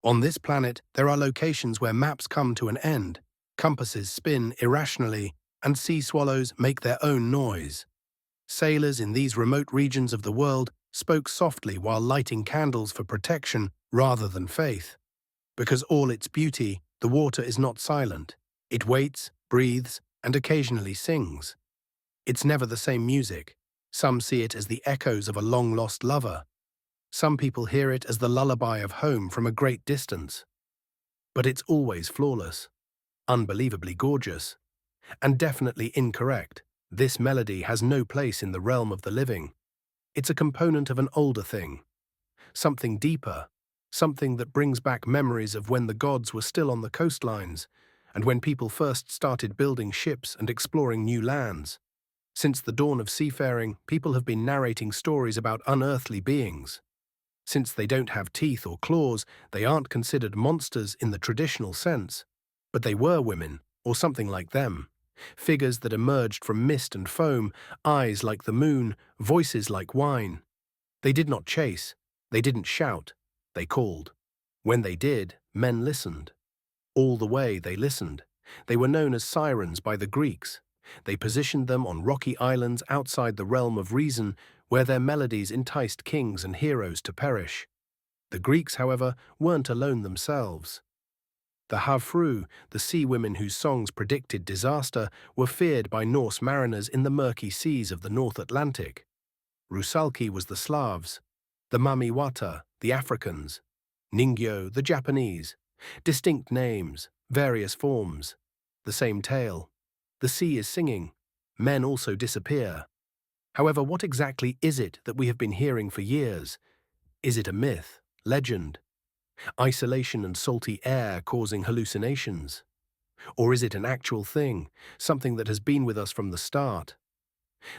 On this planet, there are locations where maps come to an end, compasses spin irrationally, and sea swallows make their own noise. Sailors in these remote regions of the world spoke softly while lighting candles for protection rather than faith. Because all its beauty, the water is not silent. It waits, breathes, and occasionally sings. It's never the same music. Some see it as the echoes of a long-lost lover. Some people hear it as the lullaby of home from a great distance. But it's always flawless, unbelievably gorgeous, and definitely incorrect. This melody has no place in the realm of the living. It's a component of an older thing, something deeper, something that brings back memories of when the gods were still on the coastlines and when people first started building ships and exploring new lands. Since the dawn of seafaring, people have been narrating stories about unearthly beings. Since they don't have teeth or claws, they aren't considered monsters in the traditional sense. But they were women, or something like them. Figures that emerged from mist and foam, eyes like the moon, voices like wine. They did not chase, they didn't shout, they called. When they did, men listened. All the way they listened. They were known as sirens by the Greeks. They positioned them on rocky islands outside the realm of reason, where their melodies enticed kings and heroes to perish. The Greeks, however, weren't alone themselves. The Havfru, the sea women whose songs predicted disaster, were feared by Norse mariners in the murky seas of the North Atlantic. Rusalki was the Slavs, the Mamiwata, the Africans, Ningyo, the Japanese. Distinct names, various forms, the same tale. The sea is singing, men also disappear. However, what exactly is it that we have been hearing for years? Is it a myth, legend, isolation and salty air causing hallucinations? Or is it an actual thing, something that has been with us from the start?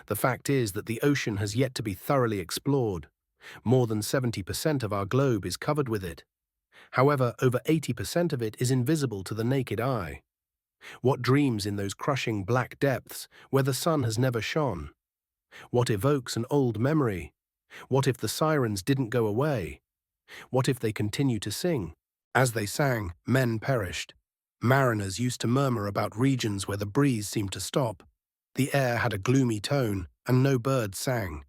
The fact is that the ocean has yet to be thoroughly explored. More than 70% of our globe is covered with it. However, over 80% of it is invisible to the naked eye. What dreams in those crushing black depths where the sun has never shone? What evokes an old memory? What if the sirens didn't go away? What if they continue to sing? As they sang, men perished. Mariners used to murmur about regions where the breeze seemed to stop. The air had a gloomy tone, and no birds sang.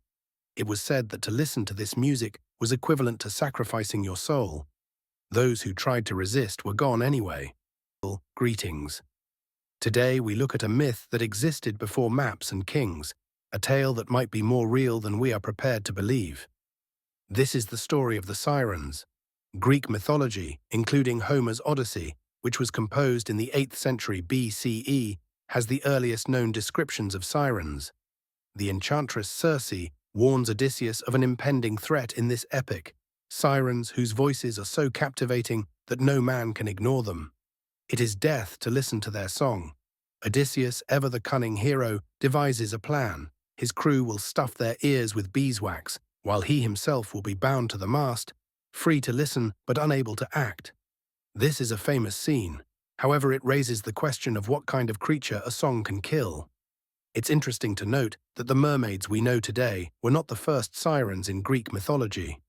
It was said that to listen to this music was equivalent to sacrificing your soul. Those who tried to resist were gone anyway. Greetings. Today we look at a myth that existed before maps and kings, a tale that might be more real than we are prepared to believe. This is the story of the Sirens. Greek mythology, including Homer's Odyssey, which was composed in the 8th century BCE, has the earliest known descriptions of sirens. The enchantress Circe warns Odysseus of an impending threat in this epic, sirens whose voices are so captivating that no man can ignore them. It is death to listen to their song. Odysseus, ever the cunning hero, devises a plan. His crew will stuff their ears with beeswax, while he himself will be bound to the mast, free to listen but unable to act. This is a famous scene. However, it raises the question of what kind of creature a song can kill. It's interesting to note that the mermaids we know today were not the first sirens in Greek mythology.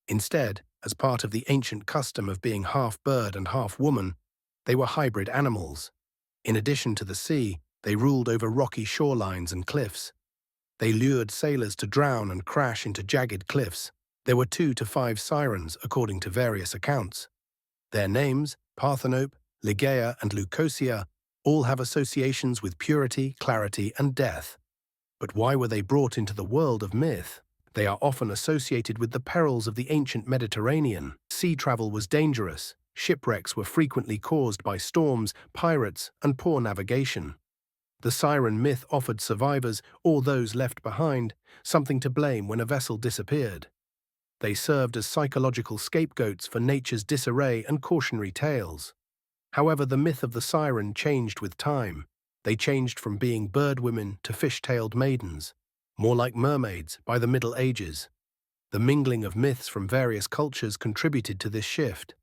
Instead, as part of the ancient custom of being half bird and half woman, they were hybrid animals. In addition to the sea, they ruled over rocky shorelines and cliffs. They lured sailors to drown and crash into jagged cliffs. There were 2 to 5 sirens, according to various accounts. Their names, Parthenope, Ligeia, and Leucosia, all have associations with purity, clarity, and death. But why were they brought into the world of myth? They are often associated with the perils of the ancient Mediterranean. Sea travel was dangerous. Shipwrecks were frequently caused by storms, pirates, and poor navigation. The siren myth offered survivors, or those left behind, something to blame when a vessel disappeared. They served as psychological scapegoats for nature's disarray and cautionary tales. However, the myth of the siren changed with time. They changed from being bird women to fish-tailed maidens, more like mermaids by the Middle Ages. The mingling of myths from various cultures contributed to this shift.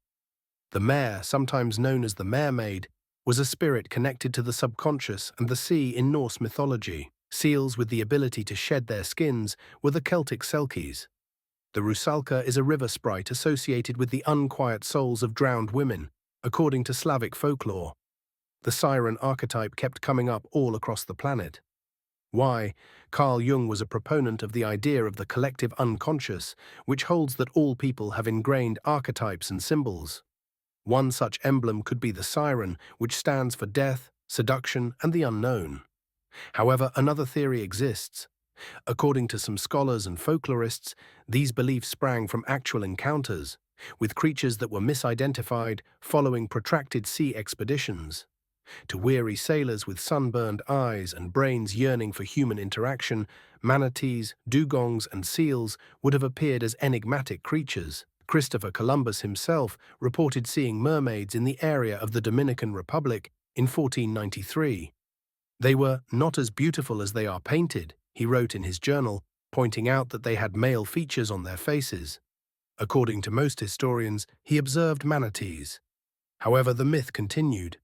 The mare, sometimes known as the mermaid, was a spirit connected to the subconscious and the sea in Norse mythology. Seals with the ability to shed their skins were the Celtic selkies. The rusalka is a river sprite associated with the unquiet souls of drowned women, according to Slavic folklore. The siren archetype kept coming up all across the planet. Why? Carl Jung was a proponent of the idea of the collective unconscious, which holds that all people have ingrained archetypes and symbols. One such emblem could be the siren, which stands for death, seduction, and the unknown. However, another theory exists. According to some scholars and folklorists, these beliefs sprang from actual encounters with creatures that were misidentified following protracted sea expeditions. To weary sailors with sunburned eyes and brains yearning for human interaction, manatees, dugongs, and seals would have appeared as enigmatic creatures. Christopher Columbus himself reported seeing mermaids in the area of the Dominican Republic in 1493. They were not as beautiful as they are painted, he wrote in his journal, pointing out that they had male features on their faces. According to most historians, he observed manatees. However, the myth continued.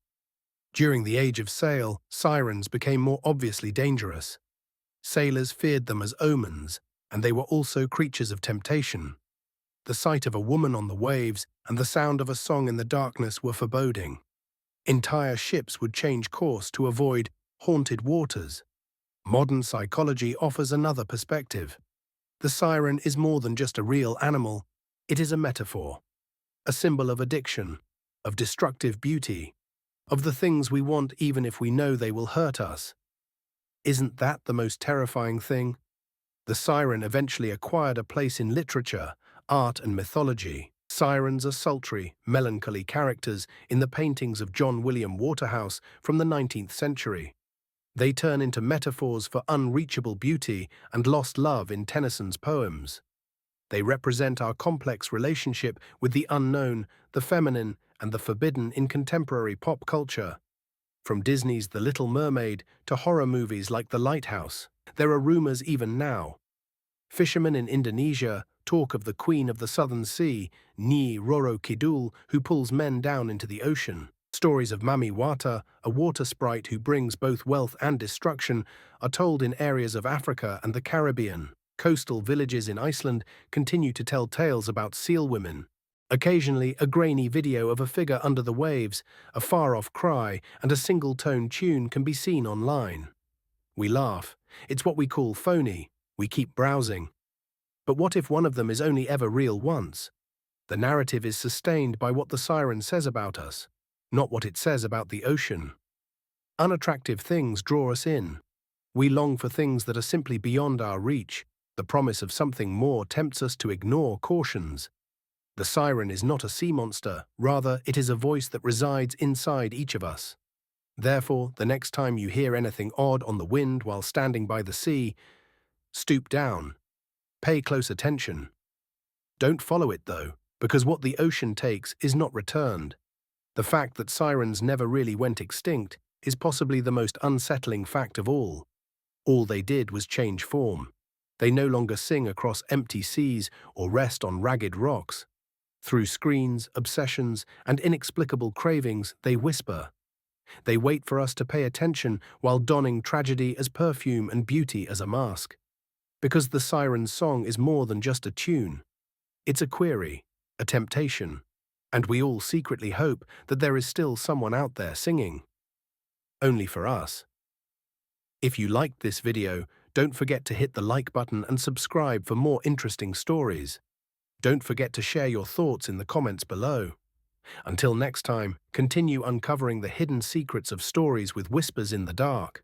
During the Age of Sail, sirens became more obviously dangerous. Sailors feared them as omens, and they were also creatures of temptation. The sight of a woman on the waves and the sound of a song in the darkness were foreboding. Entire ships would change course to avoid haunted waters. Modern psychology offers another perspective. The siren is more than just a real animal, it is a metaphor, a symbol of addiction, of destructive beauty, of the things we want even if we know they will hurt us. Isn't that the most terrifying thing? The siren eventually acquired a place in literature, art, and mythology. Sirens are sultry, melancholy characters in the paintings of John William Waterhouse from the 19th century. They turn into metaphors for unreachable beauty and lost love in Tennyson's poems. They represent our complex relationship with the unknown, the feminine, and the forbidden in contemporary pop culture. From Disney's The Little Mermaid to horror movies like The Lighthouse, there are rumors even now. Fishermen in Indonesia talk of the Queen of the Southern Sea, Nyi Roro Kidul, who pulls men down into the ocean. Stories of Mami Wata, a water sprite who brings both wealth and destruction, are told in areas of Africa and the Caribbean. Coastal villages in Iceland continue to tell tales about seal women. Occasionally, a grainy video of a figure under the waves, a far-off cry, and a single-tone tune can be seen online. We laugh. It's what we call phony. We keep browsing. But what if one of them is only ever real once? The narrative is sustained by what the siren says about us, not what it says about the ocean. Unattractive things draw us in. We long for things that are simply beyond our reach. The promise of something more tempts us to ignore cautions. The siren is not a sea monster, rather it is a voice that resides inside each of us. Therefore, the next time you hear anything odd on the wind while standing by the sea, stoop down. Pay close attention. Don't follow it though, because what the ocean takes is not returned. The fact that sirens never really went extinct is possibly the most unsettling fact of all. All they did was change form. They no longer sing across empty seas or rest on ragged rocks. Through screens, obsessions, and inexplicable cravings, they whisper. They wait for us to pay attention while donning tragedy as perfume and beauty as a mask. Because the siren's song is more than just a tune. It's a query, a temptation, and we all secretly hope that there is still someone out there singing. Only for us. If you liked this video, don't forget to hit the like button and subscribe for more interesting stories. Don't forget to share your thoughts in the comments below. Until next time, continue uncovering the hidden secrets of stories with whispers in the dark.